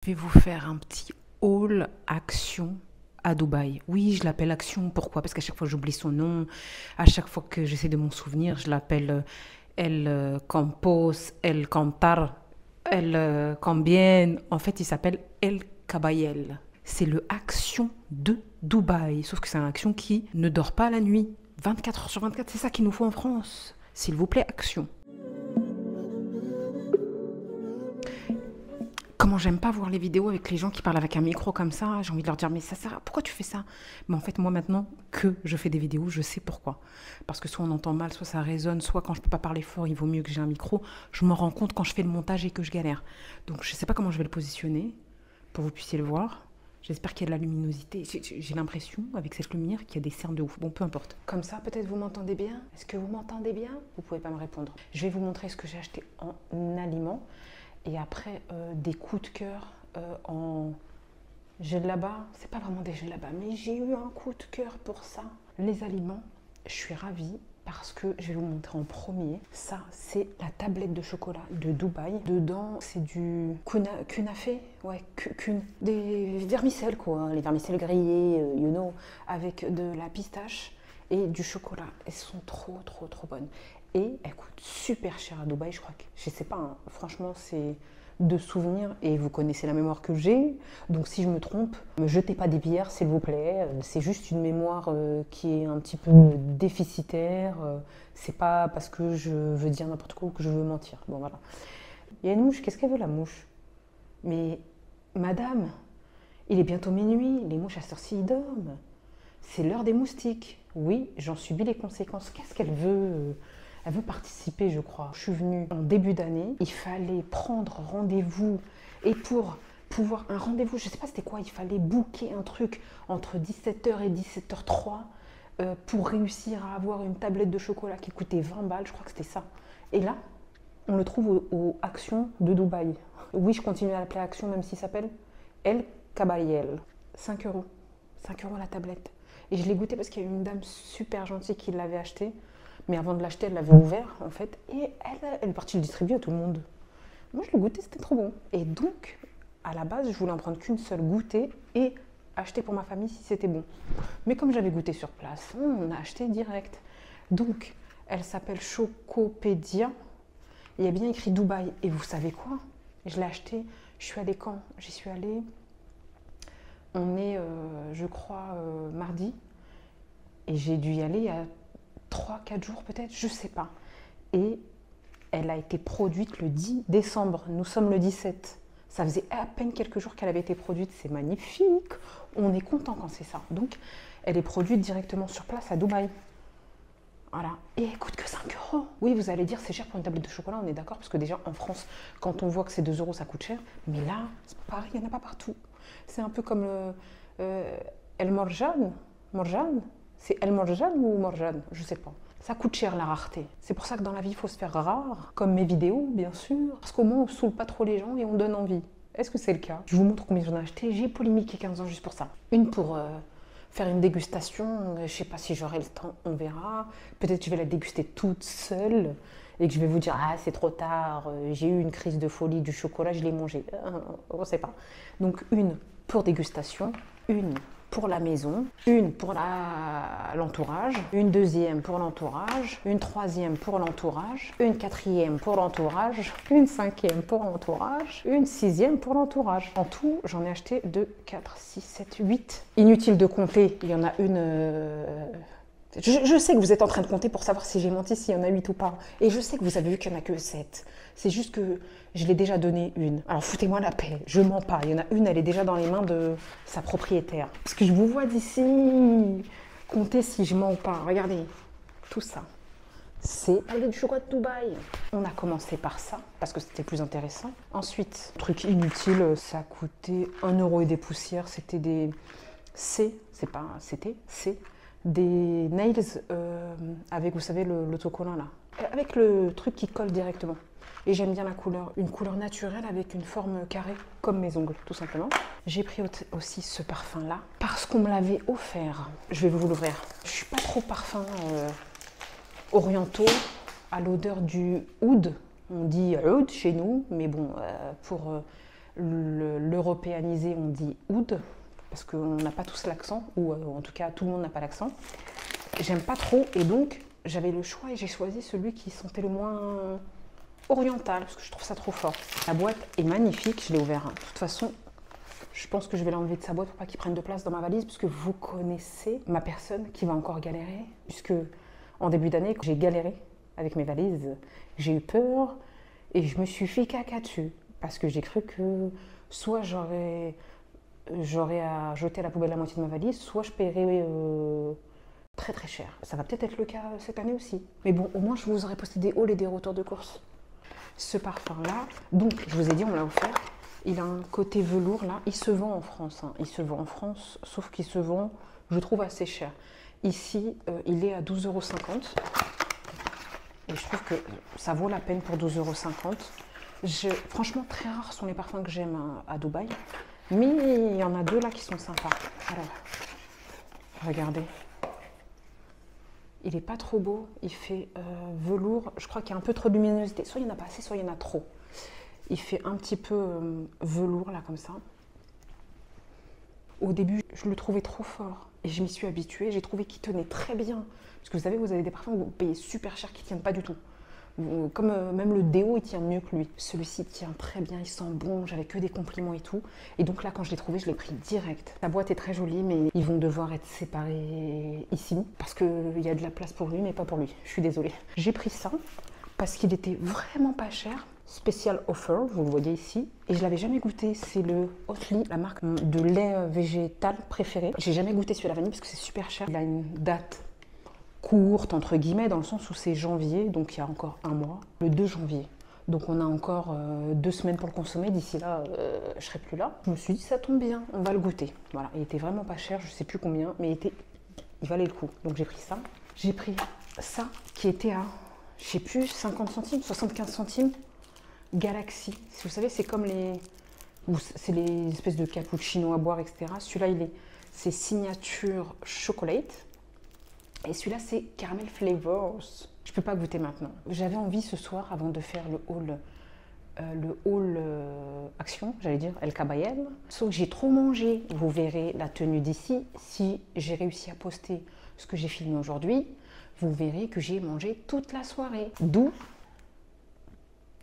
Je vais vous faire un petit haul action à Dubaï. Oui, je l'appelle action. Pourquoi? Parce qu'à chaque fois j'oublie son nom. À chaque fois que j'essaie de m'en souvenir, je l'appelle El Campos, El Cantar, El Cambien. En fait, il s'appelle El Kabayel. C'est le action de Dubaï. Sauf que c'est un action qui ne dort pas la nuit. 24 heures sur 24, c'est ça qu'il nous faut en France. S'il vous plaît, action. Comment j'aime pas voir les vidéos avec les gens qui parlent avec un micro comme ça. J'ai envie de leur dire, mais ça sert à... Pourquoi tu fais ça? Mais en fait, moi maintenant que je fais des vidéos, je sais pourquoi. Parce que soit on entend mal, soit ça résonne, soit quand je peux pas parler fort, il vaut mieux que j'ai un micro. Je m'en rends compte quand je fais le montage et que je galère. Donc je sais pas comment je vais le positionner pour que vous puissiez le voir. J'espère qu'il y a de la luminosité. J'ai l'impression, avec cette lumière, qu'il y a des cernes de ouf. Bon, peu importe. Comme ça, peut-être vous m'entendez bien? Est-ce que vous m'entendez bien? Vous pouvez pas me répondre. Je vais vous montrer ce que j'ai acheté en aliments. Et après, des coups de cœur en là-bas. C'est pas vraiment des là-bas, mais j'ai eu un coup de cœur pour ça. Les aliments, je suis ravie parce que je vais vous montrer en premier. Ça, c'est la tablette de chocolat de Dubaï. Dedans, c'est du kunafé, ouais, des vermicelles quoi, les vermicelles grillées, you know, avec de la pistache et du chocolat. Elles sont trop bonnes. Et elles coûtent super cher à Dubaï, je crois que, je sais pas, hein, franchement, c'est de souvenirs et vous connaissez la mémoire que j'ai. Donc si je me trompe, ne me jetez pas des pierres, s'il vous plaît. C'est juste une mémoire qui est un petit peu déficitaire. C'est pas parce que je veux dire n'importe quoi ou que je veux mentir. Bon, voilà. Il y a une mouche, qu'est-ce qu'elle veut, la mouche? Mais, madame, il est bientôt minuit, les mouches à cette heure-ci, ils dorment. C'est l'heure des moustiques. Oui, j'en subis les conséquences. Qu'est-ce qu'elle veut? Elle veut participer, je crois. Je suis venue en début d'année. Il fallait prendre rendez-vous. Et pour pouvoir un rendez-vous, je ne sais pas c'était quoi, il fallait booker un truc entre 17h et 17h03 pour réussir à avoir une tablette de chocolat qui coûtait 20 balles. Je crois que c'était ça. Et là, on le trouve aux Actions de Dubaï. Oui, je continue à l'appeler Action, même s'il s'appelle El Kabayel. 5 euros. 5 euros la tablette. Et je l'ai goûté parce qu'il y a une dame super gentille qui l'avait acheté. Mais avant de l'acheter, elle l'avait ouvert en fait. Et elle est partie le distribuer à tout le monde. Moi, je l'ai goûté, c'était trop bon. Et donc, à la base, je voulais en prendre qu'une seule goûter et acheter pour ma famille si c'était bon. Mais comme j'avais goûté sur place, on a acheté direct. Donc, elle s'appelle Chocopédia. Il y a bien écrit Dubaï. Et vous savez quoi? Je l'ai acheté. Je suis allée quand? J'y suis allée. On est, je crois, mardi. Et j'ai dû y aller il y a 3-4 jours peut-être, je sais pas. Et elle a été produite le 10 décembre. Nous sommes le 17. Ça faisait à peine quelques jours qu'elle avait été produite. C'est magnifique. On est content quand c'est ça. Donc, elle est produite directement sur place à Dubaï. Voilà. Et elle coûte que 5 euros. Oui, vous allez dire, c'est cher pour une tablette de chocolat, on est d'accord, parce que déjà en France, quand on voit que c'est 2 euros, ça coûte cher. Mais là, c'est pas pareil, il n'y en a pas partout. C'est un peu comme El Morjan. Morjan? C'est El Morjan ou Morjan? Je sais pas. Ça coûte cher la rareté. C'est pour ça que dans la vie, il faut se faire rare, comme mes vidéos, bien sûr. Parce qu'au moins, on ne saoule pas trop les gens et on donne envie. Est-ce que c'est le cas? Je vous montre combien j'en ai acheté. J'ai polémiqué 15 ans juste pour ça. Une pour faire une dégustation. Je ne sais pas si j'aurai le temps, on verra. Peut-être que je vais la déguster toute seule et que je vais vous dire, ah, c'est trop tard, j'ai eu une crise de folie du chocolat, je l'ai mangé. On ne sait pas. Donc, une pour dégustation, une pour la maison, une pour l'entourage, une deuxième pour l'entourage, une troisième pour l'entourage, une quatrième pour l'entourage, une cinquième pour l'entourage, une sixième pour l'entourage. En tout, j'en ai acheté 2, 4, 6, 7, 8. Inutile de compter, il y en a une... Je sais que vous êtes en train de compter pour savoir si j'ai menti, s'il y en a 8 ou pas. Et je sais que vous avez vu qu'il n'y en a que 7. C'est juste que je l'ai déjà donné une. Alors foutez-moi la paix, je mens pas. Il y en a une, elle est déjà dans les mains de sa propriétaire. Parce que je vous vois d'ici. Comptez si je mens ou pas. Regardez, tout ça. C'est du chocolat de Dubaï. On a commencé par ça, parce que c'était plus intéressant. Ensuite, truc inutile, ça a coûté 1 euro et des poussières. C'était des des nails avec, vous savez, l'autocollant là. Avec le truc qui colle directement. Et j'aime bien la couleur, une couleur naturelle avec une forme carrée, comme mes ongles, tout simplement. J'ai pris aussi ce parfum-là, parce qu'on me l'avait offert. Je vais vous l'ouvrir. Je suis pas trop parfum orientaux, à l'odeur du oud. On dit oud chez nous, mais bon, pour l'européanisé, on dit oud, parce qu'on n'a pas tous l'accent, ou en tout cas tout le monde n'a pas l'accent. J'aime pas trop, et donc j'avais le choix et j'ai choisi celui qui sentait le moins oriental, parce que je trouve ça trop fort. La boîte est magnifique, je l'ai ouvert. De toute façon, je pense que je vais l'enlever de sa boîte pour pas qu'il prenne de place dans ma valise, puisque vous connaissez ma personne qui va encore galérer, puisque en début d'année, quand j'ai galéré avec mes valises, j'ai eu peur et je me suis fait caca dessus, parce que j'ai cru que soit j'aurais à jeter à la poubelle la moitié de ma valise, soit je paierais très très cher. Ça va peut-être être le cas cette année aussi. Mais bon, au moins je vous aurais posté des hauls et des retours de course. Ce parfum-là, donc je vous ai dit, on l'a offert. Il a un côté velours là. Il se vend en France. Hein. Il se vend en France, sauf qu'il se vend, je trouve, assez cher. Ici, il est à 12,50 €. Et je trouve que ça vaut la peine pour 12,50 €. Franchement, très rares sont les parfums que j'aime à Dubaï. Mais il y en a deux là qui sont sympas. Alors, regardez. Il n'est pas trop beau, il fait velours. Je crois qu'il y a un peu trop de luminosité. Soit il n'y en a pas assez, soit il y en a trop. Il fait un petit peu velours là comme ça. Au début, je le trouvais trop fort et je m'y suis habituée. J'ai trouvé qu'il tenait très bien. Parce que vous savez, vous avez des parfums que vous payez super cher qui ne tiennent pas du tout. Comme même le déo, il tient mieux que lui. Celui-ci tient très bien, il sent bon, j'avais que des compliments et tout. Et donc là, quand je l'ai trouvé, je l'ai pris direct. La boîte est très jolie, mais ils vont devoir être séparés ici. Parce qu'il y a de la place pour lui, mais pas pour lui. Je suis désolée. J'ai pris ça parce qu'il était vraiment pas cher. Special offer, vous le voyez ici. Et je l'avais jamais goûté, c'est le Oatly, la marque de lait végétal préférée. J'ai jamais goûté celui à la vanille parce que c'est super cher. Il a une date courte, entre guillemets, dans le sens où c'est janvier, donc il y a encore un mois, le 2 janvier. Donc on a encore 2 semaines pour le consommer, d'ici là, je serai plus là. Je me suis dit, ça tombe bien, on va le goûter. Voilà, il était vraiment pas cher, je sais plus combien, mais il valait le coup. Donc j'ai pris ça. J'ai pris ça, qui était à, je sais plus, 50 centimes, 75 centimes. Galaxy, si vous savez, c'est comme c'est les espèces de cappuccino à boire, etc. Celui-là, c'est signature chocolate. Et celui-là, c'est caramel flavors. Je peux pas goûter maintenant. J'avais envie ce soir, avant de faire le haul action, j'allais dire El Kabayel. Sauf que j'ai trop mangé. Vous verrez la tenue d'ici. Si j'ai réussi à poster ce que j'ai filmé aujourd'hui, vous verrez que j'ai mangé toute la soirée. D'où,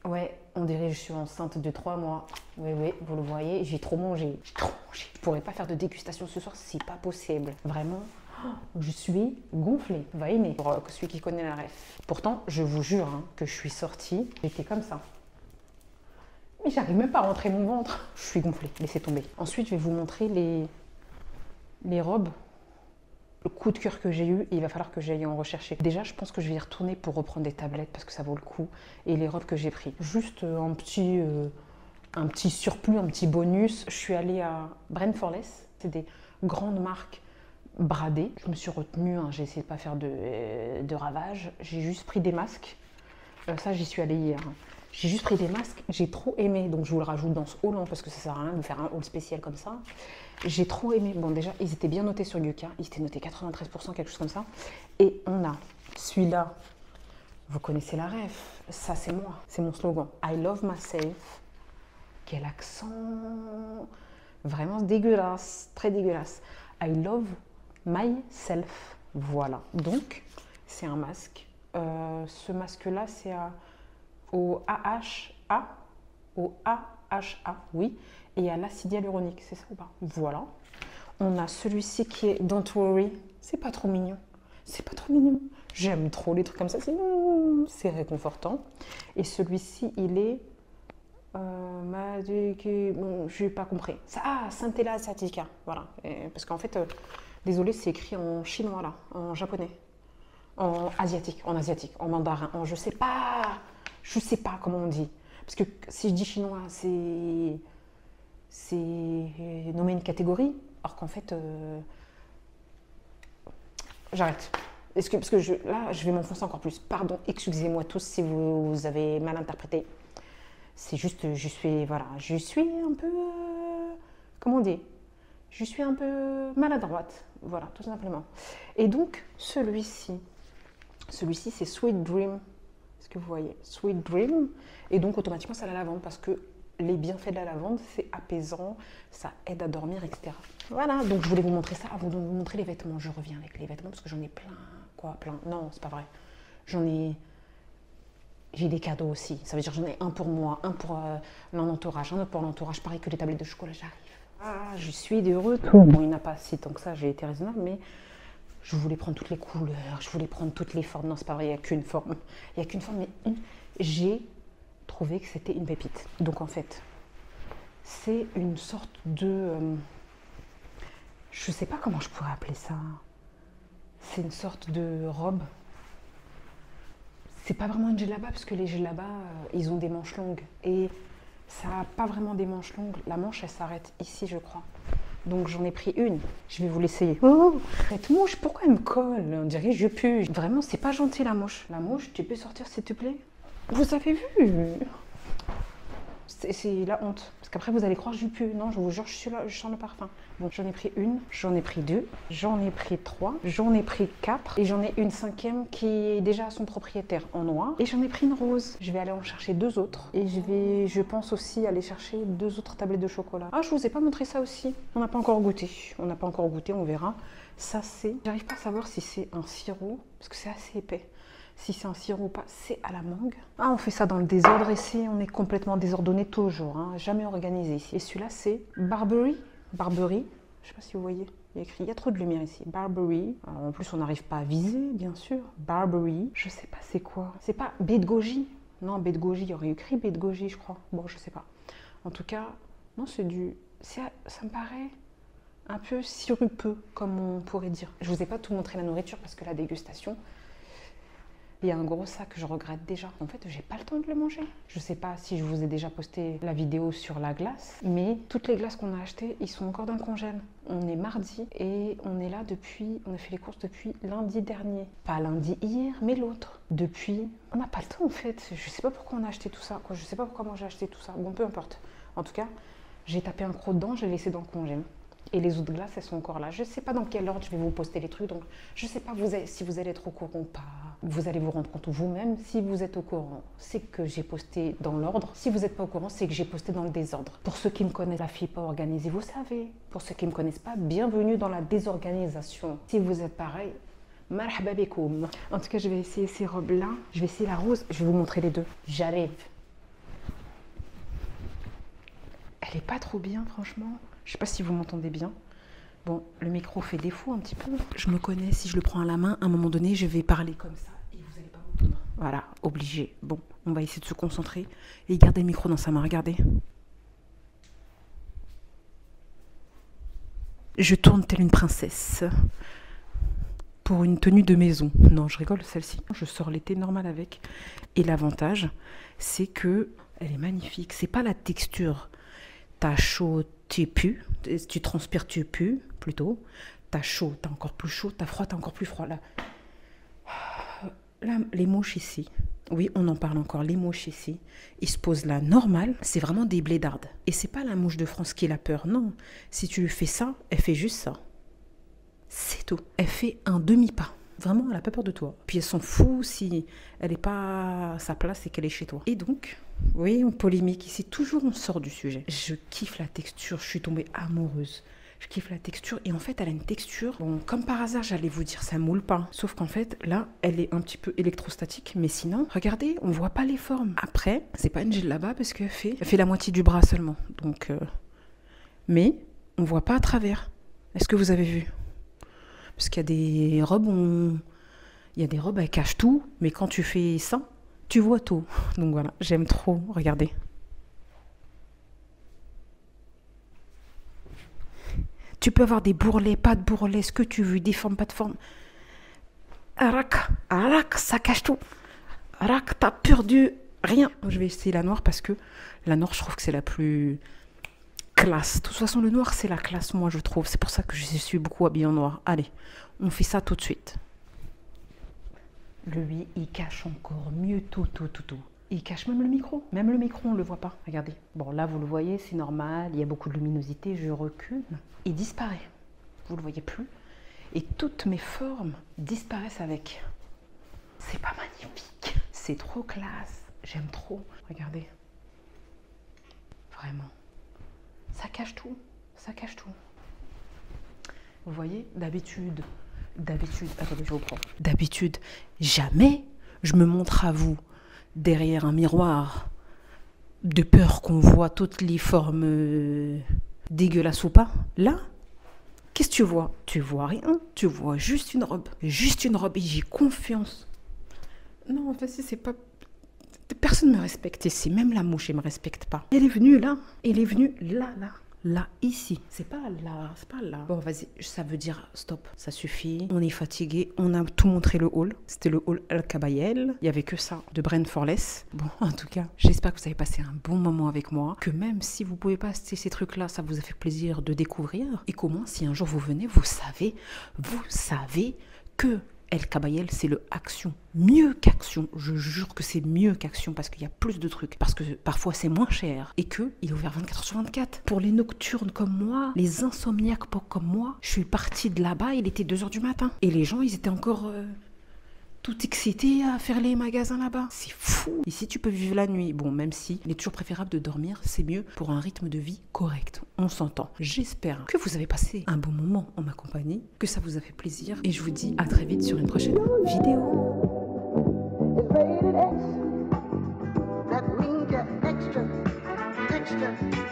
ouais, on dirait que je suis enceinte de 3 mois. Oui, oui, vous le voyez, j'ai trop mangé. J'ai trop mangé. Je pourrais pas faire de dégustation ce soir, c'est pas possible. Vraiment. Je suis gonflée, va aimer, pour celui qui connaît la ref. Pourtant, je vous jure que je suis sortie, j'étais comme ça. Mais j'arrive même pas à rentrer mon ventre. Je suis gonflée, laissez tomber. Ensuite, je vais vous montrer les robes. Le coup de cœur que j'ai eu, et il va falloir que j'aille en rechercher. Déjà, je pense que je vais y retourner pour reprendre des tablettes parce que ça vaut le coup. Et les robes que j'ai pris. Juste un petit surplus, un petit bonus. Je suis allée à Brent Forless. C'est des grandes marques bradées. Je me suis retenue, j'ai essayé de ne pas faire de ravages. J'ai juste pris des masques. Ça, j'y suis allée hier. J'ai juste pris des masques. J'ai trop aimé. Donc, je vous le rajoute dans ce haul parce que ça ne sert à rien de faire un haul spécial comme ça. J'ai trop aimé. Bon, déjà, ils étaient bien notés sur Yuka. Ils étaient notés 93%, quelque chose comme ça. Et on a celui-là. Vous connaissez la ref. Ça, c'est moi. C'est mon slogan. I love myself. Quel accent. Vraiment dégueulasse. Très dégueulasse. I love myself. Voilà. Donc, c'est un masque. Ce masque-là, c'est au AHA. Au AHA, oui. Et à l'acide hyaluronique, c'est ça ou pas? Voilà. On a celui-ci qui est Don't Worry. C'est pas trop mignon. C'est pas trop mignon. J'aime trop les trucs comme ça. C'est réconfortant. Et celui-ci, il est... bon, je n'ai pas compris. Centella asiatica. Voilà. Parce qu'en fait, désolé, c'est écrit en chinois là, en japonais. En asiatique, en mandarin, je sais pas comment on dit. Parce que si je dis chinois, c'est nommer une catégorie, alors qu'en fait, j'arrête. Parce que là, je vais m'enfoncer encore plus. Pardon, excusez-moi tous si vous avez mal interprété. C'est juste, je suis un peu, comment on dit? Je suis un peu maladroite, voilà, tout simplement. Et donc, celui-ci, c'est Sweet Dream. Est-ce que vous voyez? Sweet Dream. Et donc, automatiquement, c'est la lavande parce que les bienfaits de la lavande, c'est apaisant, ça aide à dormir, etc. Voilà, donc je voulais vous montrer ça avant de vous montrer les vêtements. Je reviens avec les vêtements parce que j'en ai plein. Quoi, plein? Non, c'est pas vrai. J'ai des cadeaux aussi. Ça veut dire j'en ai un pour moi, un pour mon entourage, un autre pour l'entourage. Pareil que les tablettes de chocolat, j'arrive. Ah, je suis de retour. Bon, il n'y en a pas si tant que ça, j'ai été raisonnable, mais je voulais prendre toutes les couleurs, je voulais prendre toutes les formes. Non, c'est pas vrai, il n'y a qu'une forme. Il n'y a qu'une forme, mais j'ai trouvé que c'était une pépite. Donc en fait, c'est une sorte de... je sais pas comment je pourrais appeler ça. C'est une sorte de robe. C'est pas vraiment une djellaba parce que les djellabas, ils ont des manches longues. Et ça n'a pas vraiment des manches longues. La manche, elle s'arrête ici, je crois. Donc j'en ai pris une. Je vais vous l'essayer. Oh, cette mouche, pourquoi elle me colle? On dirait que je pue. Vraiment, c'est pas gentil la mouche. La mouche, tu peux sortir s'il te plaît? Vous avez vu? C'est la honte. Parce qu'après, vous allez croire que je pue. Non, je vous jure, je suis là, je sens le parfum. Bon, j'en ai pris une, j'en ai pris deux, j'en ai pris trois, j'en ai pris quatre. Et j'en ai une cinquième qui est déjà à son propriétaire en noir. Et j'en ai pris une rose. Je vais aller en chercher deux autres. Et je pense aussi aller chercher deux autres tablettes de chocolat. Ah, je vous ai pas montré ça aussi. On n'a pas encore goûté. On n'a pas encore goûté, on verra. Ça, c'est... J'arrive pas à savoir si c'est un sirop, parce que c'est assez épais. Si c'est un sirop ou pas, c'est à la mangue. Ah, on fait ça dans le désordre ici. On est complètement désordonné toujours, hein, jamais organisé ici. Et celui-là, c'est Barberry. Barberry. Je sais pas si vous voyez. Il y a écrit, il y a trop de lumière ici. Barberry. Alors, en plus, on n'arrive pas à viser, bien sûr. Barberry. Je sais pas c'est quoi. C'est pas baie de goji. Non, baie de goji. Il y aurait écrit baie de goji, je crois. Bon, je sais pas. En tout cas, non, c'est du... Ça me paraît un peu sirupeux, comme on pourrait dire. Je vous ai pas tout montré la nourriture parce que la dégustation... Il y a un gros sac que je regrette déjà. En fait, j'ai pas le temps de le manger. Je sais pas si je vous ai déjà posté la vidéo sur la glace, mais toutes les glaces qu'on a achetées, ils sont encore dans le congèle. On est mardi et on est là depuis, on a fait les courses depuis lundi dernier. Pas lundi hier, mais l'autre. Depuis, on n'a pas le temps en fait. Je sais pas pourquoi on a acheté tout ça. Je sais pas pourquoi moi j'ai acheté tout ça. Bon, peu importe. En tout cas, j'ai tapé un croc dedans, j'ai laissé dans le congèle. Et les autres glaces, elles sont encore là. Je ne sais pas dans quel ordre je vais vous poster les trucs. Donc, je ne sais pas si vous allez être au courant ou pas. Vous allez vous rendre compte vous-même. Si vous êtes au courant, c'est que j'ai posté dans l'ordre. Si vous n'êtes pas au courant, c'est que j'ai posté dans le désordre. Pour ceux qui me connaissent, la fille pas organisée, vous savez. Pour ceux qui ne me connaissent pas, bienvenue dans la désorganisation. Si vous êtes pareil, marhaba bikoum. En tout cas, je vais essayer ces robes-là. Je vais essayer la rose. Je vais vous montrer les deux. J'arrive. Elle n'est pas trop bien, franchement. Je ne sais pas si vous m'entendez bien. Bon, le micro fait défaut un petit peu. Je me connais, si je le prends à la main, à un moment donné, je vais parler comme ça et vous n'allez pas m'entendre. Voilà, obligé. Bon, on va essayer de se concentrer et garder le micro dans sa main. Regardez. Je tourne telle une princesse pour une tenue de maison. Non, je rigole, celle-ci. Je sors l'été normal avec. Et l'avantage, c'est que elle est magnifique. C'est pas la texture. T'as chaud, tu pues, tu transpires, tu pues, plutôt. T'as chaud, t'as encore plus chaud, t'as froid, t'as encore plus froid. Là, les mouches ici, oui, on en parle encore, les mouches ici, ils se posent là, normal, c'est vraiment des blédardes. Et c'est pas la mouche de France qui a peur, non. Si tu lui fais ça, elle fait juste ça. C'est tout. Elle fait un demi-pas. Vraiment, elle n'a pas peur de toi. Puis elle s'en fout si elle n'est pas à sa place et qu'elle est chez toi. Et donc... Oui, on polémique ici, toujours on sort du sujet. Je kiffe la texture, je suis tombée amoureuse. Je kiffe la texture et en fait elle a une texture, bon comme par hasard j'allais vous dire ça moule pas. Sauf qu'en fait là elle est un petit peu électrostatique mais sinon regardez on voit pas les formes. Après c'est pas une djellaba parce qu'elle fait la moitié du bras seulement. Donc mais on voit pas à travers. Est-ce que vous avez vu? Parce qu'il y a des robes, elles cachent tout mais quand tu fais ça tu vois tout. Donc voilà, j'aime trop. Regardez. Tu peux avoir des bourrelets, pas de bourrelets, ce que tu veux, des formes, pas de formes. Arak, ça cache tout. Arak, t'as perdu rien. Je vais essayer la noire parce que la noire, je trouve que c'est la plus classe. De toute façon, le noir, c'est la classe, moi, je trouve. C'est pour ça que je suis beaucoup habillée en noir. Allez, on fait ça tout de suite. Lui, il cache encore mieux tout. Il cache même le micro. Même le micro, on ne le voit pas. Regardez. Bon, là, vous le voyez, c'est normal. Il y a beaucoup de luminosité. Je recule. Il disparaît. Vous ne le voyez plus. Et toutes mes formes disparaissent avec. C'est pas magnifique. C'est trop classe. J'aime trop. Regardez. Vraiment. Ça cache tout. Ça cache tout. Vous voyez, d'habitude, attendez, je reprends. D'habitude, jamais je me montre à vous derrière un miroir de peur qu'on voit toutes les formes dégueulasses ou pas. Là, qu'est-ce que tu vois? Tu vois rien, tu vois juste une robe. Juste une robe et j'ai confiance. Non, en fait, si c'est pas... Personne ne me respecte ici, même la mouche, elle me respecte pas. Elle est venue là, elle est venue là, ici. C'est pas là, c'est pas là. Bon, vas-y, ça veut dire stop, ça suffit. On est fatigué, on a tout montré le hall. C'était le hall Al-Kabayel. Il y avait que ça, de Brent Forless. Bon, en tout cas, j'espère que vous avez passé un bon moment avec moi. Que même si vous pouvez pas acheter ces trucs-là, ça vous a fait plaisir de découvrir. Et qu'au moins, si un jour vous venez, vous savez que El Kabayel, c'est le Action. Mieux qu'Action. Je jure que c'est mieux qu'Action parce qu'il y a plus de trucs. Parce que parfois c'est moins cher. Et qu'il est ouvert 24h/24. Pour les nocturnes comme moi, les insomniaques comme moi, je suis partie de là-bas, il était 2h du matin. Et les gens, ils étaient encore tout excités à faire les magasins là-bas. C'est fou. Ici, tu peux vivre la nuit. Bon, même si il est toujours préférable de dormir, c'est mieux pour un rythme de vie correct. On s'entend. J'espère que vous avez passé un bon moment en ma compagnie, que ça vous a fait plaisir. Et je vous dis à très vite sur une prochaine vidéo. That means you're extra, extra.